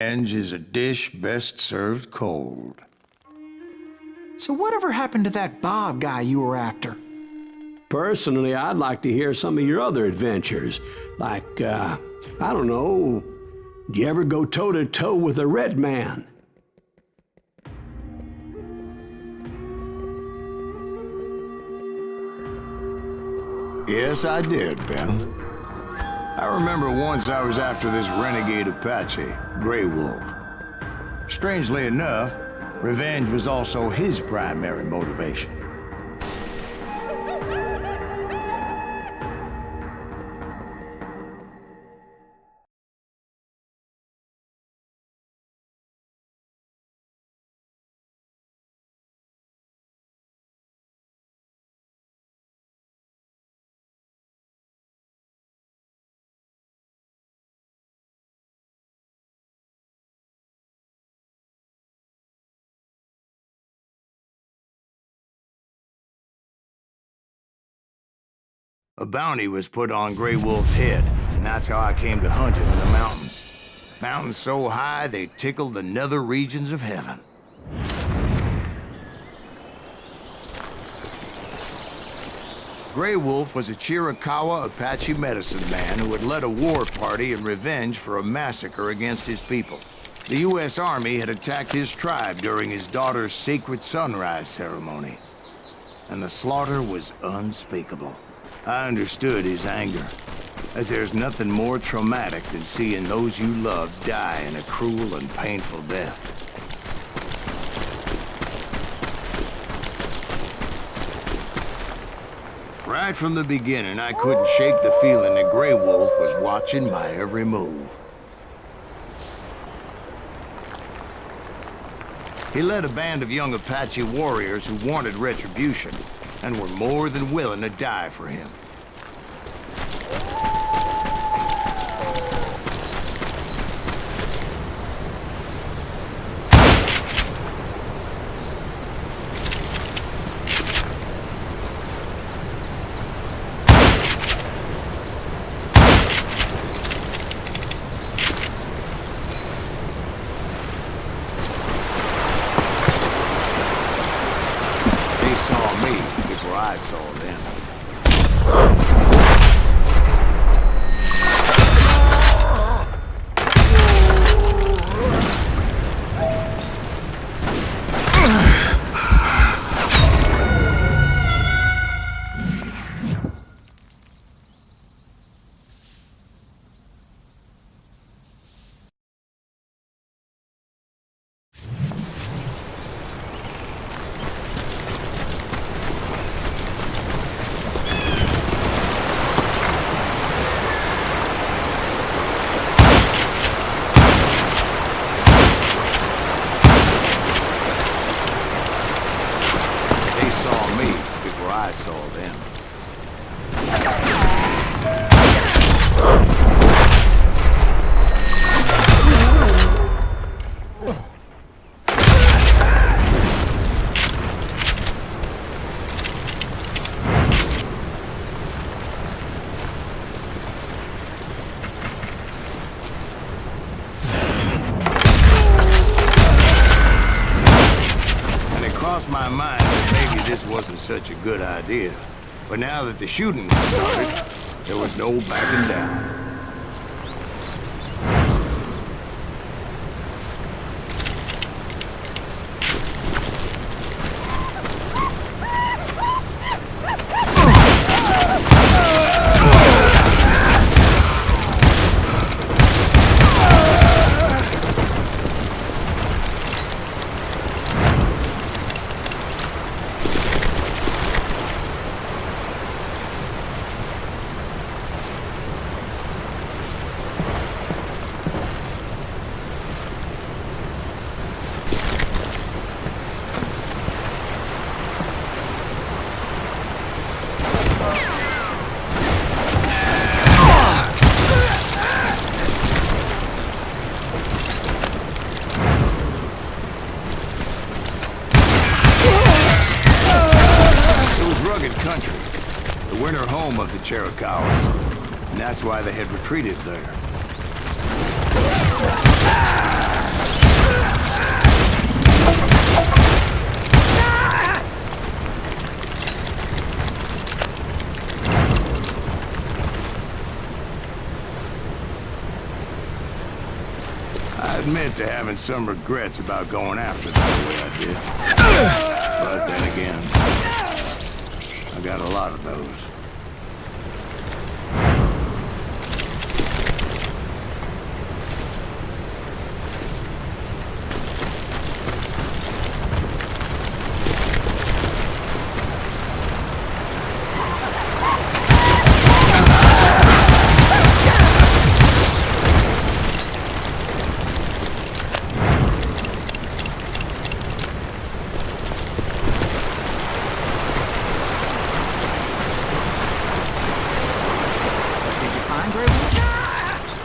Revenge is a dish best served cold. So whatever happened to that Bob guy you were after? Personally, I'd like to hear some of your other adventures. Like, I don't know, do you ever go toe-to-toe with a red man? Yes, I did, Ben. I remember once I was after this renegade Apache, Grey Wolf. Strangely enough, revenge was also his primary motivation. A bounty was put on Grey Wolf's head, and that's how I came to hunt him in the mountains. Mountains so high they tickled the nether regions of heaven. Grey Wolf was a Chiricahua Apache medicine man who had led a war party in revenge for a massacre against his people. The U.S. Army had attacked his tribe during his daughter's sacred sunrise ceremony, and the slaughter was unspeakable. I understood his anger, as there's nothing more traumatic than seeing those you love die in a cruel and painful death. Right from the beginning, I couldn't shake the feeling that Grey Wolf was watching my every move. He led a band of young Apache warriors who wanted retribution, and were more than willing to die for him. They saw me before I saw them. They saw me before I saw them. Crossed my mind that maybe this wasn't such a good idea. But now that the shooting had started, there was no backing down. Country, the winter home of the Chiricahuas, and that's why they had retreated there. I admit to having some regrets about going after them the way I did. But then again, I got a lot of those.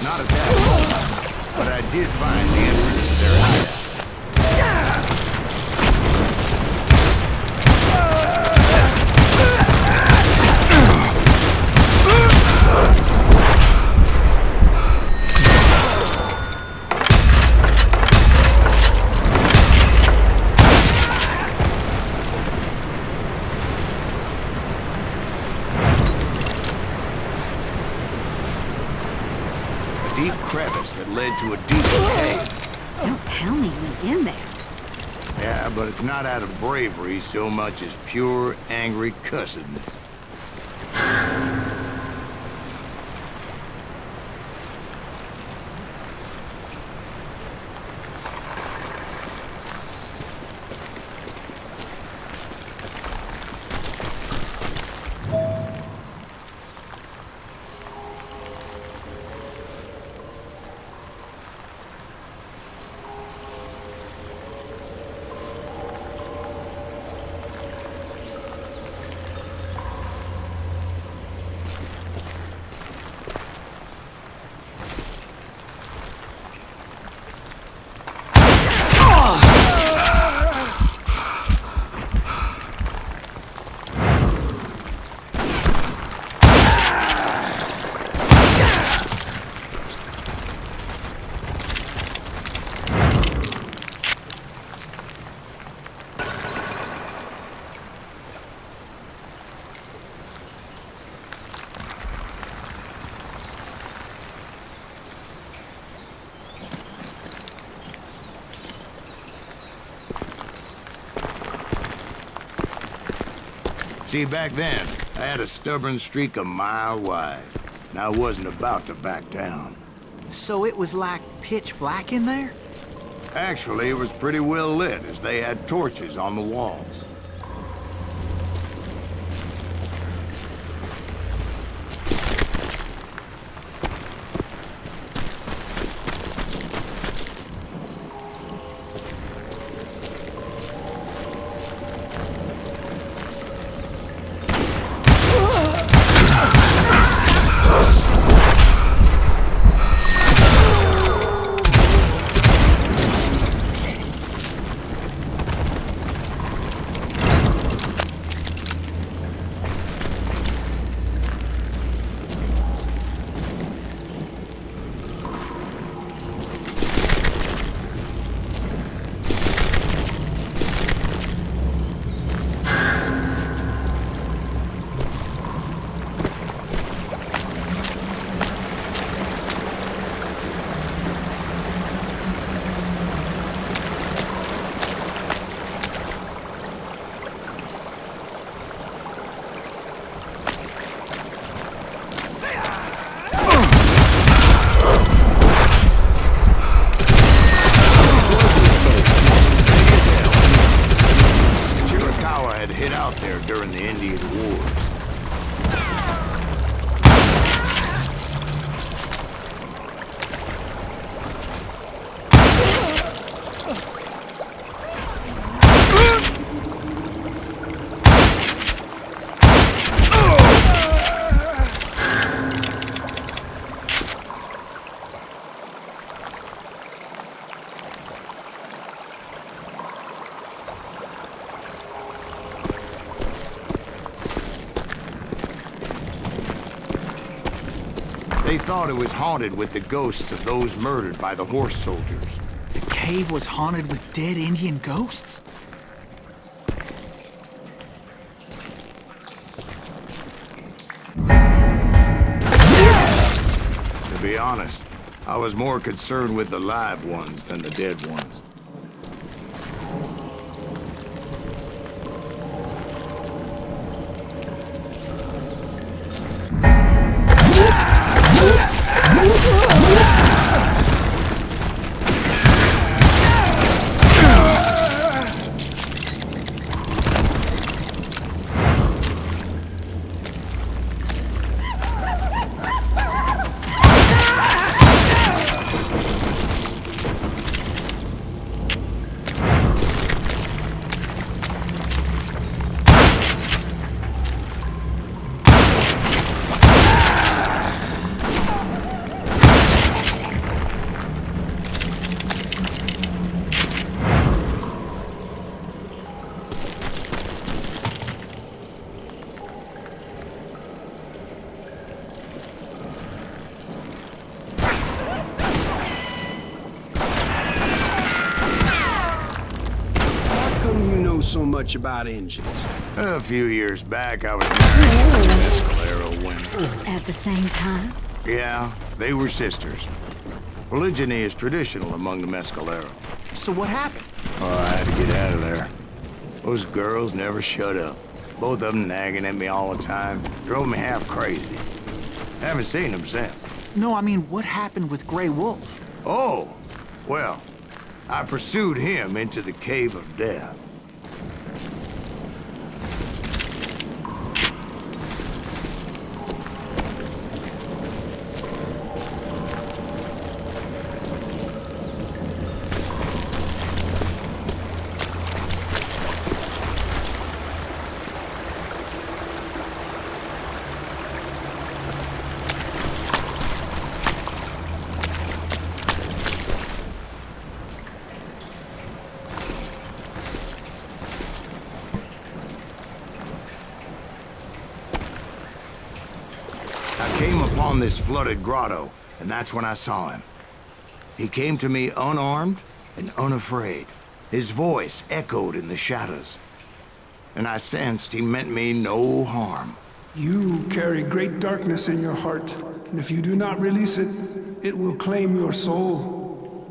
Not at that moment, but I did find the entrance to their hideout. Deep crevice that led to a deeper cave. Don't tell me you went in there. Yeah, but it's not out of bravery so much as pure, angry cussedness. See, back then, I had a stubborn streak a mile wide, and I wasn't about to back down. So it was like pitch black in there? Actually, it was pretty well lit, as they had torches on the walls. During the Indian Wars. They thought it was haunted with the ghosts of those murdered by the horse soldiers. The cave was haunted with dead Indian ghosts? To be honest, I was more concerned with the live ones than the dead ones. So much about engines. A few years back, I was married to a Mescalero woman. At the same time? Yeah, they were sisters. Polygyny is traditional among the Mescalero. So what happened? Oh, I had to get out of there. Those girls never shut up. Both of them nagging at me all the time. Drove me half crazy. Haven't seen them since. No, I mean, what happened with Grey Wolf? Oh, well, I pursued him into the Cave of Death. I came upon this flooded grotto, and that's when I saw him. He came to me unarmed and unafraid. His voice echoed in the shadows, and I sensed he meant me no harm. You carry great darkness in your heart, and if you do not release it, it will claim your soul.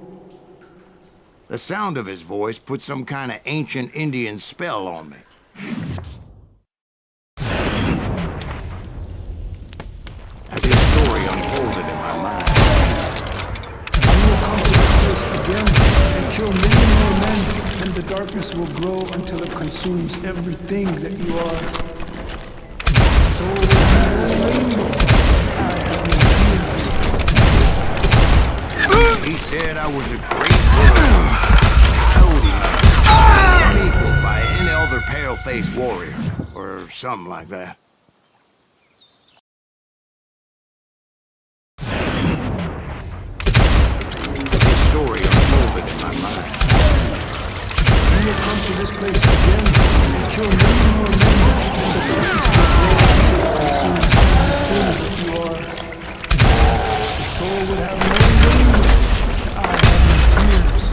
The sound of his voice put some kind of ancient Indian spell on me. As his story unfolded in my mind, You will come to this place again and kill many more men, and the darkness will grow until it consumes everything that you are. So will have no rainbow. I have no tears. he said I was a great warrior, coyote man, unequaled by any other pale-faced warrior, or something like that. His story unfolded in my mind. You will come to this place again and kill many more men, and the darkness will grow until it consumes everything that you are. The soul would have no rainbow if the eye had no tears.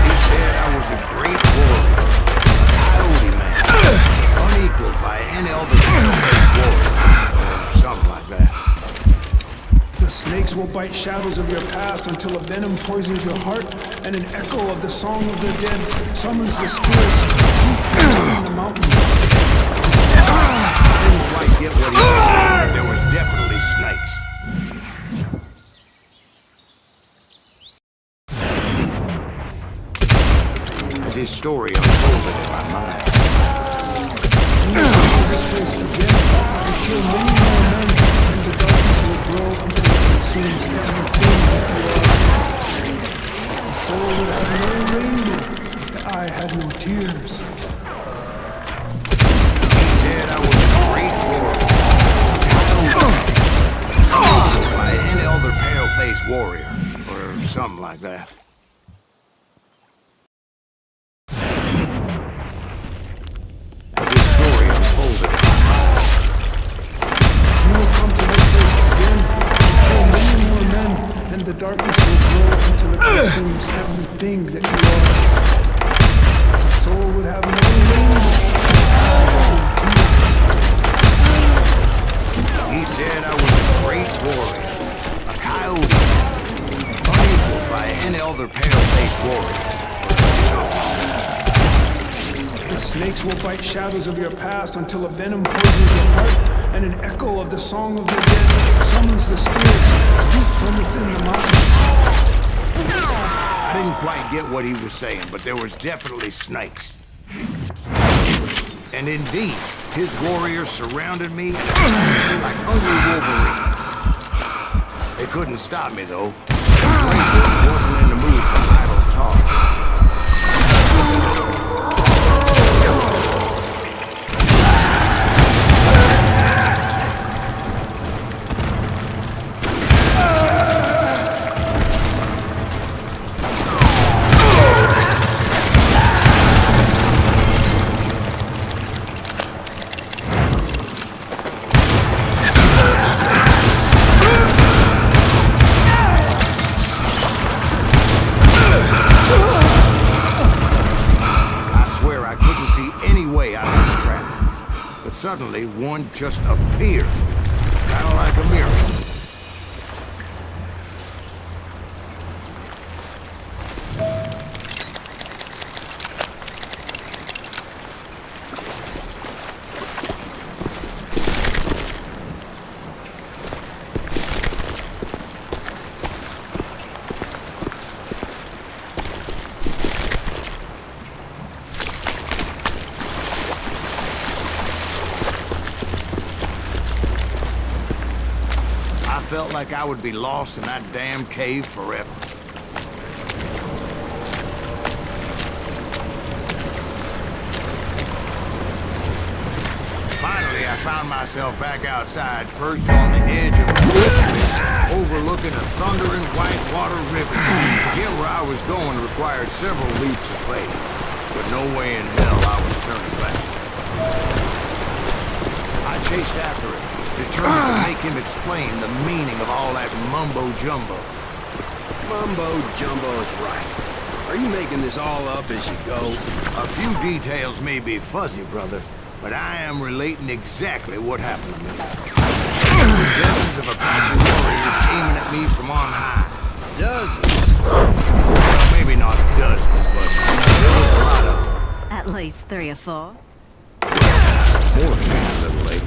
He said I was a great warrior, a coyote man, unequaled by any other pale-faced warrior, or something like that. The snakes will bite shadows of your past until a venom poisons your heart, and an echo of the song of the dead summons the spirits deep in the mountains. I didn't quite get what he was saying, but there was definitely snakes. As his story unfolded in my mind, You will come to this place again and kill many more men, and the darkness will grow until it consumes everything that you are. The soul would have no rainbow if the eye had no tears. he said I was a great warrior, unequaled by any other pale-faced warrior, or something like that. As his story unfolded in my mind, You will come to this place again and kill many more men, and the darkness will grow until it consumes everything that you are. The soul would have no rainbow. he said I was a great warrior, a any other pale-faced warrior. The snakes will bite shadows of your past until a venom poisons your heart, and an echo of the song of the dead summons the spirits deep from within the mountains. I didn't quite get what he was saying, but there was definitely snakes. And indeed, his warriors surrounded me and attacked me like hungry wolverines. They couldn't stop me, though. Grey Wolf wasn't in the mood for idle talk. Suddenly, one just appeared, kind of like a miracle. I felt like I would be lost in that damn cave forever. Finally, I found myself back outside, perched on the edge of a precipice, overlooking a thundering whitewater river. To get where I was going required several leaps of faith, but no way in hell I was turning back. I chased after it, determined to make him explain the meaning of all that mumbo-jumbo. Mumbo-jumbo is right. Are you making this all up as you go? A few details may be fuzzy, brother, but I am relating exactly what happened to me. There were dozens of Apache warriors aiming at me from on high. Dozens? Well, maybe not dozens, but there was a lot of them. At least 3 or 4. More than that, little lady.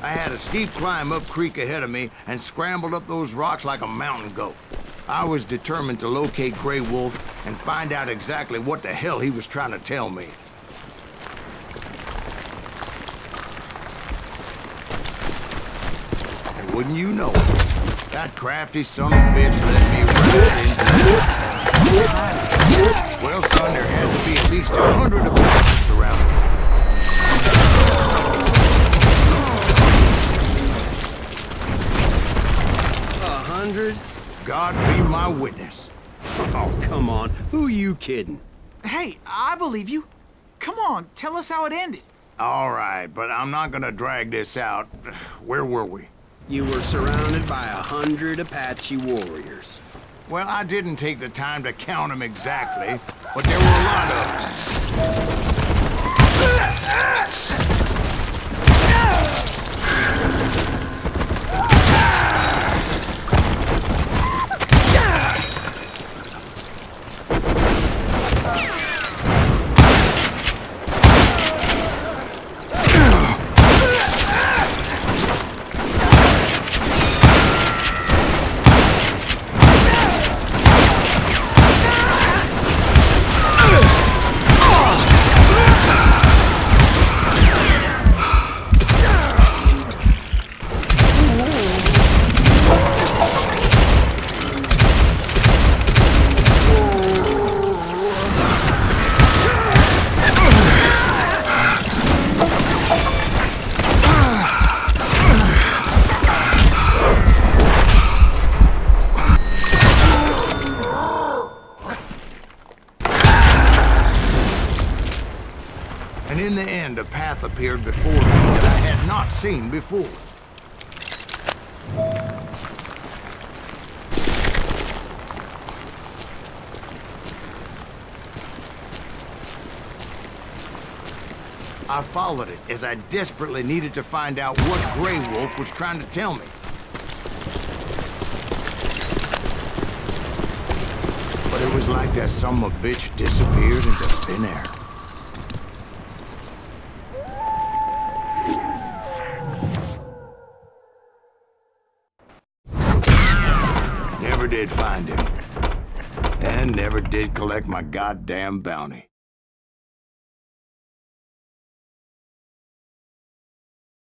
I had a steep climb up creek ahead of me and scrambled up those rocks like a mountain goat. I was determined to locate Grey Wolf and find out exactly what the hell he was trying to tell me. And wouldn't you know it, that crafty son of a bitch led me right into it. Well, son, there had to be at least 100 Apaches around me. 100? God be my witness. Oh, come on. Who are you kidding? Hey, I believe you. Come on, tell us how it ended. All right, but I'm not gonna drag this out. Where were we? You were surrounded by 100 Apache warriors. Well, I didn't take the time to count them exactly, but there were a lot of them. And in the end, a path appeared before me that I had not seen before. I followed it as I desperately needed to find out what Grey Wolf was trying to tell me. But it was like that son of a bitch disappeared into thin air. Never did find him. And never did collect my goddamn bounty.